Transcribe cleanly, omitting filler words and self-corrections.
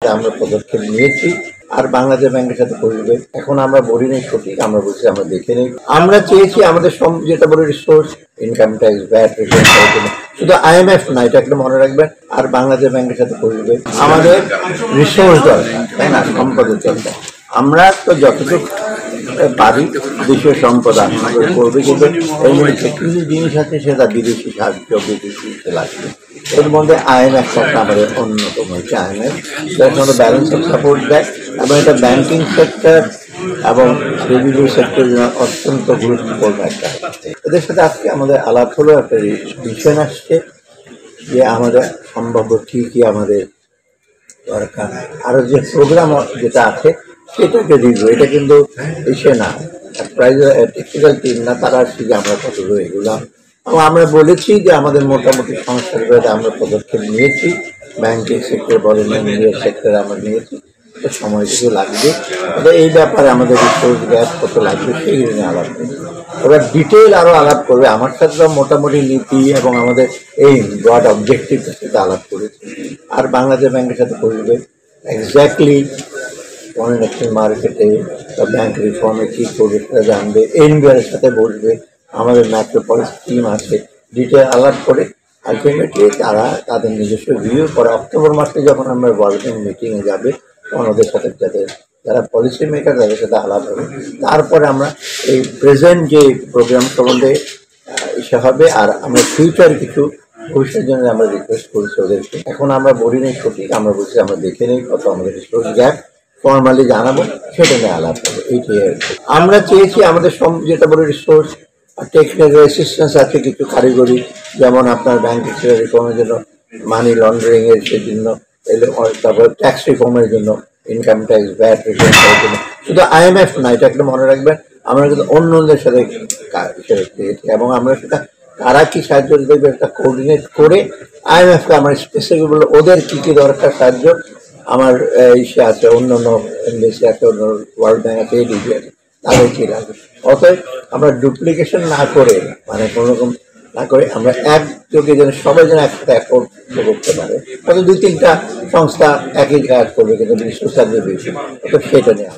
সাথে আমরা পদক্ষেপ নিয়েছি আর বাংলাদেশ ব্যাংকের সাথে করবে। এখন আমরা বলি নেই সঠিক, আমরা বলছি আমরা দেখে নেই। আমরা চেয়েছি আমাদের যেটা বলে resource, income tax, VAT return করার জন্য শুধু IMF না, এটা একটা মনে রাখবেন, আর বাংলাদেশ ব্যাংকের সাথে করবে। আমাদের রিসোর্স দরকার, তাই না, সম্পদের দরকার। আমরা তো যতটুকু পারি দেশীয় সম্পদ আমাদের করবে, কিন্তু এর মধ্যে কিছু জিনিস আছে সেটা বিদেশি সাহায্য, বিদেশি লাগবে। এর মধ্যে IMF একটা আমাদের অন্যতম হচ্ছে IMF, যার জন্য ব্যালেন্স অফ সাপোর্ট দেয় এবং এটা ব্যাংকিং সেক্টর এবং রেভিনিউ সেক্টরের জন্য অত্যন্ত গুরুত্বপূর্ণ একটা। এদের সাথে আজকে আমাদের আলাপ হলো, একটা বিষয় আসছে যে আমাদের সম্ভাব্য ঠিকই আমাদের দরকার আরও যে প্রোগ্রাম যেটা আছে সেটাকে দিব। এটা কিন্তু এসে না প্রাইজ টেকনিক্যাল টিম না, তারা আসছে যে আমরা কত এগুলাম। এবং আমরা বলেছি যে আমাদের মোটামুটি সংস্কার করে আমরা পদক্ষেপ নিয়েছি, ব্যাংকিং সেক্টর বলেন, মিডিয়া সেক্টরে আমরা নিয়েছি। সময় কিছু লাগবে, এই ব্যাপারে আমাদের রিসোর্স গ্যাপ কত লাগবে সেই নিয়ে আলাপ করবে। ওরা ডিটেল আরও আলাপ করবে, আমার সাথে মোটামুটি নীতি এবং আমাদের এই ব্রড অবজেক্টিভের সাথে আলাপ করেছে। আর বাংলাদেশ ব্যাংকের সাথে করবে এক্স্যাক্টলি ফরেন এক্সচেঞ্জ মার্কেটে বা ব্যাংক রিফর্মে কী করবে সেটা জানবে, এনবিআর এর সাথে বসবে, আমাদের ম্যাক্রোপলিস স্কিম আছে, ডিটেল আলাপ করে আলটিমেটলি তারা তাদের নিজস্ব ভিউ করে অক্টোবর মাসে যখন আমরা ওয়ার্ল্ড ব্যাংক মিটিংয়ে যাবে তখন ওদের সাথে যারা পলিসি মেকার তাদের সাথে আলাপ হবে। তারপরে আমরা এই প্রেজেন্ট যে প্রোগ্রাম সম্বন্ধে ইসে হবে, আর আমরা ফিউচার কিছু ভবিষ্যতের জন্য আমরা রিকোয়েস্ট করেছি ওদেরকে। এখন আমরা বলি নেই সঠিক, আমরা বলছি আমরা দেখে নেই কত আমাদের রিসোর্স গ্যাপ, ফর্মালি জানাবো, সেটা নিয়ে আলাপ হবে। এইটাই আর কি। আমরা চেয়েছি আমাদের যেটা বলে রিসোর্স, টেকনিক্যাল অ্যাসিস্ট্যান্স আছে কিছু কারিগরি, যেমন আপনার ব্যাংক রিফর্মের জন্য, মানি লন্ডারিং এর জন্য, তারপর ট্যাক্স রিফর্মের জন্য, ইনকাম ট্যাক্স, ভ্যাট রিটার্ন করার জন্য শুধু IMF না, এটা একটা মনে রাখবেন, আমরা কিন্তু অন্যদের সাথে পেয়েছি এবং আমরা সেটা কারা কি সাহায্য দেবে একটা কোঅর্ডিনেট করে IMFকে আমার স্পেসিফিক বলে ওদের কী কী দরকার সাহায্য আমার ইসে আছে, অন্য অন্য এমবেসি আছে, অন্য ওয়ার্ল্ড ব্যাংক আছে, ADB আছে, তাদের কী লাগবে। অতএব আমরা ডুপ্লিকেশন না করে, মানে কোনো রকম না করে আমরা একযোগে যেন সবাই যেন একসাথে অ্যাফোর্ড করতে পারে, হয়তো 2-3টা সংস্থা একই কাজ করবে কিন্তু বিশ্ব সার্ভে বেশি, তো সেটা নিয়ে